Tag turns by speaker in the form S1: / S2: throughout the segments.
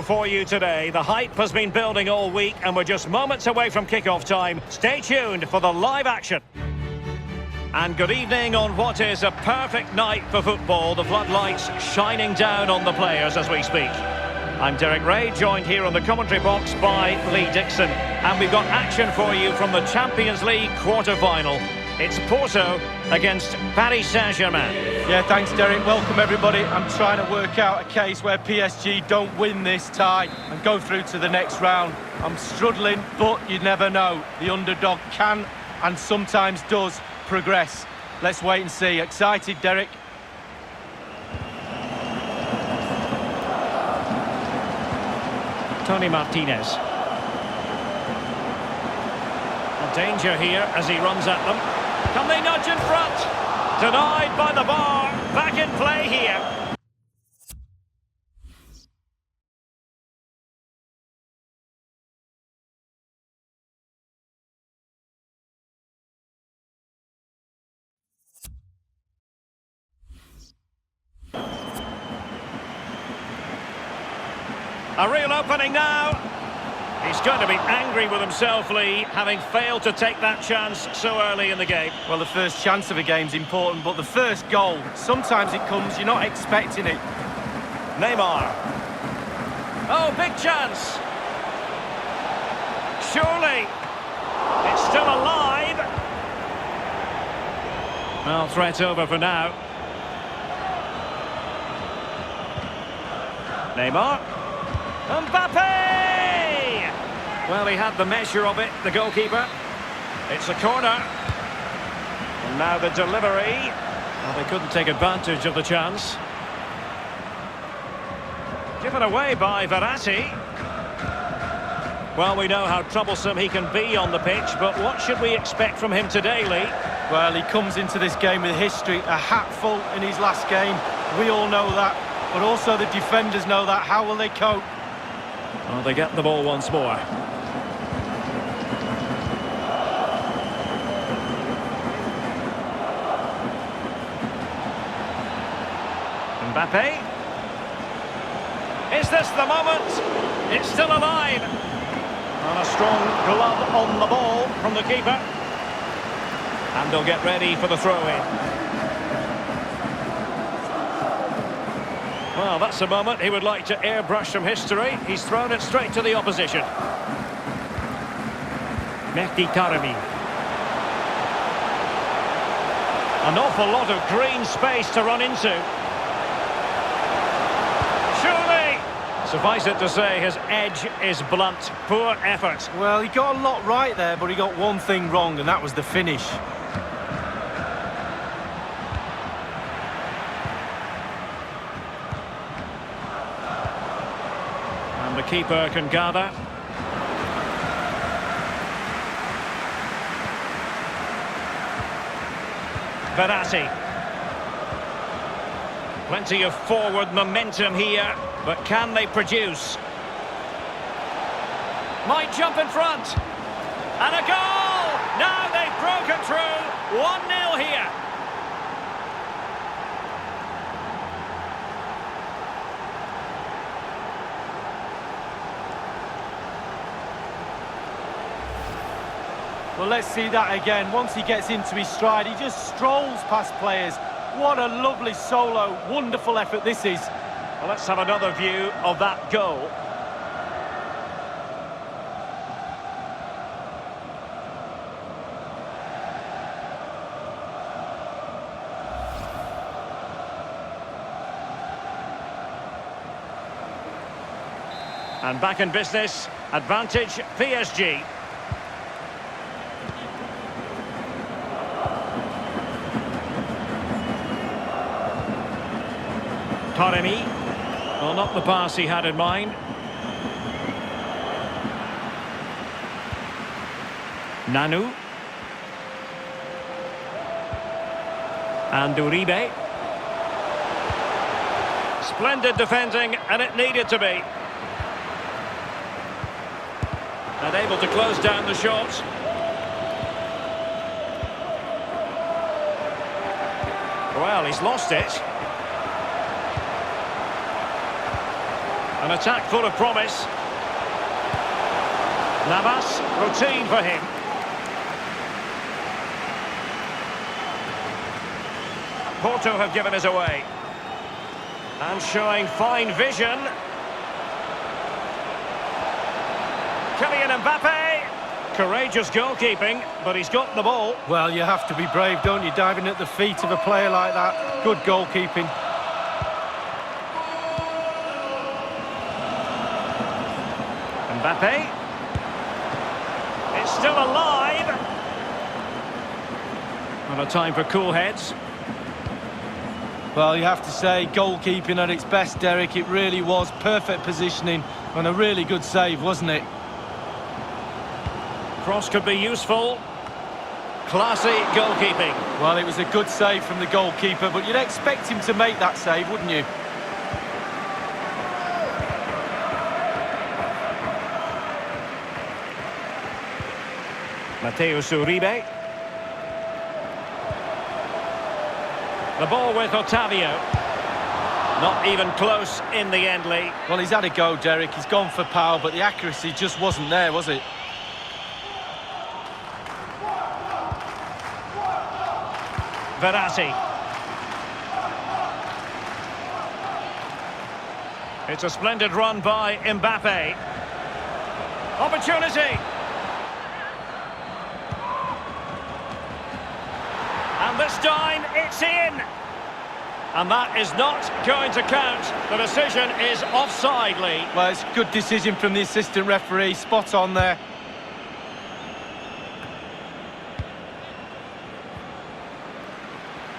S1: For you today, the hype has been building all week and we're just moments away from kickoff time. Stay tuned for the live action. And good evening on what is a perfect night for football. The floodlights shining down on the players as we speak. I'm Derek Ray, joined here on the commentary box by Lee Dixon. And we've got action for you from the Champions League quarter-final. It's Porto against Paris Saint-Germain.
S2: Yeah, thanks Derek. Welcome everybody. I'm trying to work out a case where PSG don't win this tie and go through to the next round. I'm struggling, but you never know. The underdog can and sometimes does progress. Let's wait and see. Excited, Derek?
S1: Tony Martinez. A danger here as he runs at them. Can they nudge in front? Denied by the bar. Back in play here. A real opening now. He's going to be angry with himself, Lee, having failed to take that chance so early in the game.
S2: Well, the first chance of a game's important, but the first goal, sometimes it comes, you're not expecting it.
S1: Neymar. Oh, big chance. Surely. It's still alive. Well, threat over for now. Neymar. Mbappe! Well, he had the measure of it, the goalkeeper. It's a corner. And now the delivery. Well, they couldn't take advantage of the chance. Given away by Verratti. Well, we know how troublesome he can be on the pitch, but what should we expect from him today, Lee?
S2: Well, he comes into this game with history, a hatful in his last game. We all know that, but also the defenders know that. How will they cope?
S1: Well, they get the ball once more. Mbappe. Is this the moment? It's still alive. And a strong glove on the ball from the keeper. And they'll get ready for the throw-in. Well, that's a moment he would like to airbrush from history. He's thrown it straight to the opposition. Mehdi Taremi. An awful lot of green space to run into. Surely! Suffice it to say, his edge is blunt. Poor effort.
S2: Well, he got a lot right there, but he got one thing wrong, and that was the finish.
S1: The keeper can gather. Verratti. Plenty of forward momentum here, but can they produce? Might jump in front. And a goal! Now they've broken through. 1-0 here.
S2: Well, let's see that again. Once he gets into his stride, he just strolls past players. What a lovely solo, wonderful effort this is.
S1: Well, let's have another view of that goal. And back in business, advantage PSG. Taremi. Well, not the pass he had in mind. Nanu. And Uribe. Splendid defending, and it needed to be. And able to close down the shot. Well, he's lost it. An attack full of promise. Navas, routine for him. Porto have given us away. And showing fine vision. Kylian Mbappe. Courageous goalkeeping, but he's got the ball.
S2: Well, you have to be brave, don't you, diving at the feet of a player like that. Good goalkeeping.
S1: Mbappe. It's still alive. And a time for cool heads.
S2: Well, you have to say, goalkeeping at its best, Derek. It really was perfect positioning and a really good save, wasn't it?
S1: Cross could be useful. Classy goalkeeping.
S2: Well, it was a good save from the goalkeeper, but you'd expect him to make that save, wouldn't you?
S1: Mateus Uribe. The ball with Otavio. Not even close in the end, Lee.
S2: Well, he's had a go, Derek. He's gone for power, but the accuracy just wasn't there, was it?
S1: Verratti. It's a splendid run by Mbappe. Opportunity. And this time, it's in. And that is not going to count. The decision is offside, Lee.
S2: Well, it's a good decision from the assistant referee. Spot on there.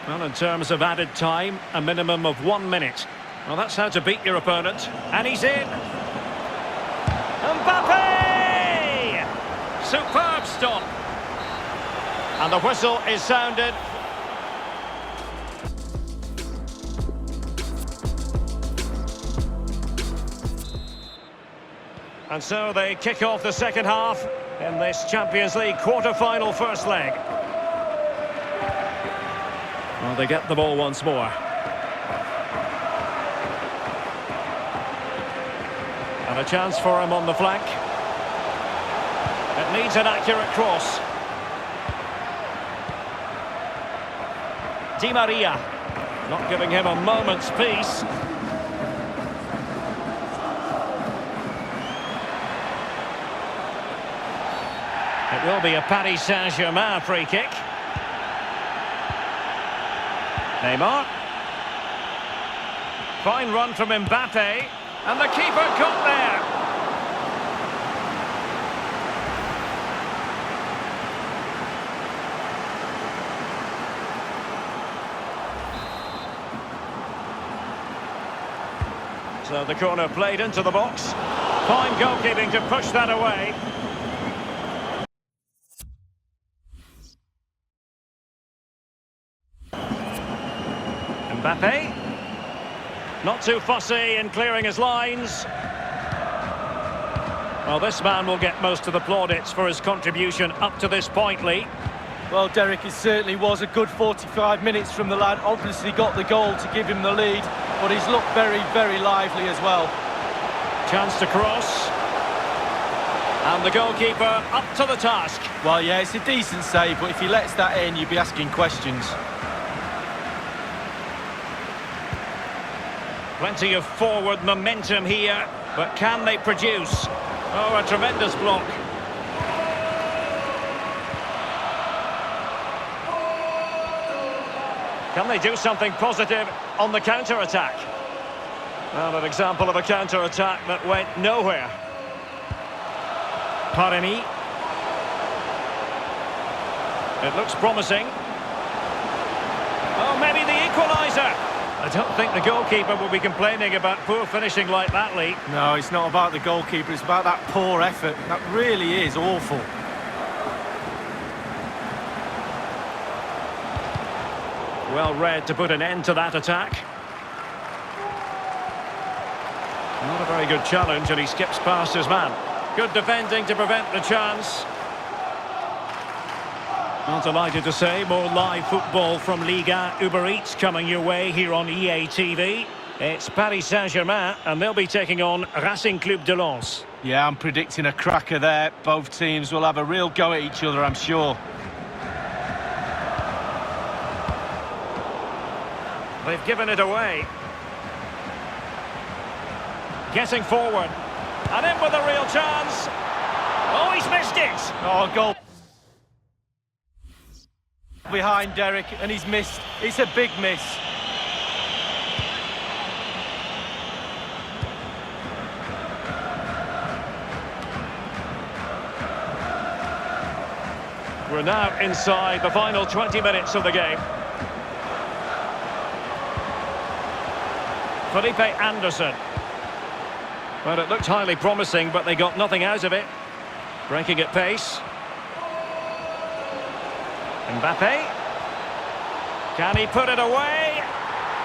S1: Well, in terms of added time, a minimum of 1 minute. Well, that's how to beat your opponent. And he's in. Mbappe! Superb stop. And the whistle is sounded. And so they kick off the second half in this Champions League quarter-final first leg. Well, they get the ball once more. And a chance for him on the flank. It needs an accurate cross. Di Maria, not giving him a moment's peace. It will be a Paris Saint-Germain free kick. Neymar. Fine run from Mbappe. And the keeper got there. So the corner played into the box. Fine goalkeeping to push that away. Mbappe. Not too fussy in clearing his lines. Well, this man will get most of the plaudits for his contribution up to this point, Lee.
S2: Well, Derek, it certainly was a good 45 minutes from the lad. Obviously got the goal to give him the lead, but he's looked very, very lively as well.
S1: Chance to cross. And the goalkeeper up to the task.
S2: Well, yeah, it's a decent save, but if he lets that in, you'd be asking questions.
S1: Plenty of forward momentum here, but can they produce? Oh, a tremendous block. Can they do something positive on the counter-attack? Well, an example of a counter-attack that went nowhere. Paremi. It looks promising. Oh, maybe the equaliser. I don't think the goalkeeper will be complaining about poor finishing like that, Lee.
S2: No, it's not about the goalkeeper, it's about that poor effort. That really is awful.
S1: Well read to put an end to that attack. Not a very good challenge, and he skips past his man. Good defending to prevent the chance. Well, delighted to say, more live football from Liga Uber Eats coming your way here on EA TV. It's Paris Saint-Germain, and they'll be taking on Racing Club de Lens.
S2: Yeah, I'm predicting a cracker there. Both teams will have a real go at each other, I'm sure.
S1: They've given it away. Getting forward. And in with a real chance. Oh, he's missed it.
S2: Oh, goal. Behind Derek, and he's missed. It's a big miss.
S1: We're now inside the final 20 minutes of the game. Felipe Anderson. Well, it looked highly promising, but they got nothing out of it. Breaking at pace. Mbappe. Can he put it away?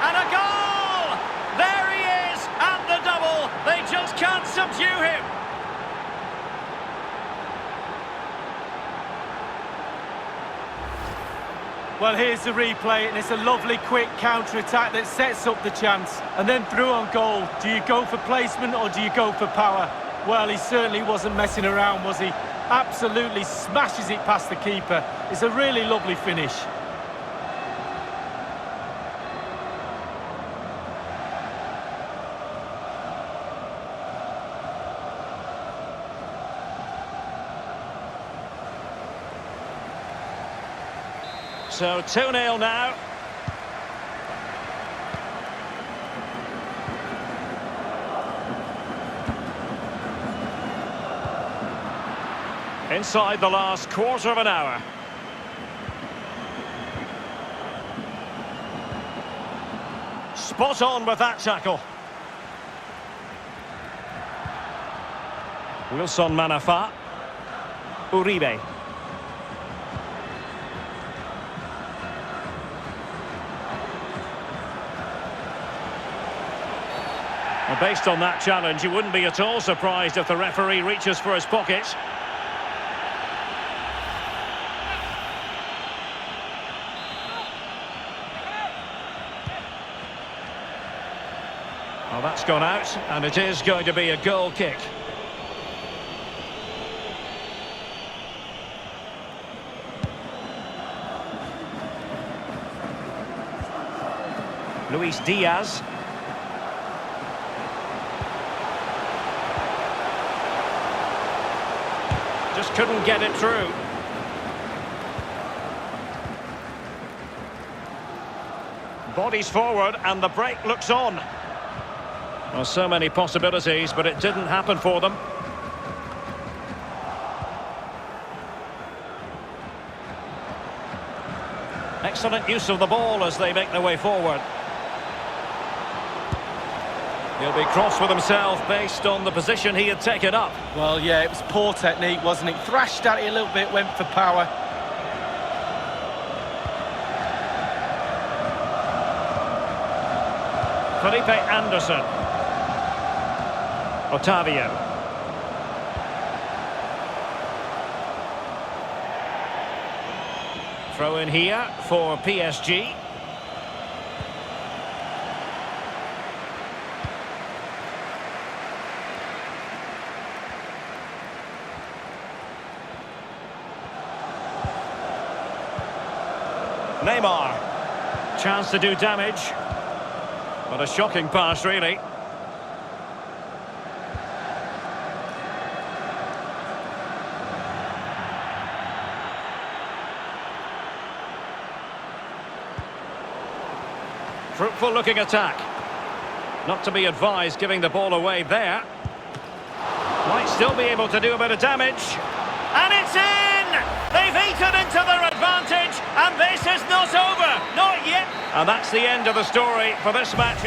S1: And a goal! There he is at the double. They just can't subdue him.
S2: Well, here's the replay, and it's a lovely quick counter-attack that sets up the chance. And then through on goal. Do you go for placement or do you go for power? Well, he certainly wasn't messing around, was he? Absolutely smashes it past the keeper. It's a really lovely finish.
S1: So 2-0 now. Inside the last quarter of an hour. Spot on with that tackle. Wilson Manafa. Uribe. Well, based on that challenge, you wouldn't be at all surprised if the referee reaches for his pocket. Well, that's gone out, and it is going to be a goal kick. Luis Diaz. Just couldn't get it through. Bodies forward, and the break looks on. Well, so many possibilities, but it didn't happen for them. Excellent use of the ball as they make their way forward. He'll be cross with himself based on the position he had taken up.
S2: Well, yeah, it was poor technique, wasn't it? Thrashed at it a little bit, went for power.
S1: Felipe Anderson. Otavio. Throw in here for PSG. Neymar. Chance to do damage. But a shocking pass, really. Fruitful looking attack. Not to be advised giving the ball away there. Might still be able to do a bit of damage. And it's in! They've eaten into their advantage, and this is not over. Not yet. And that's the end of the story for this match.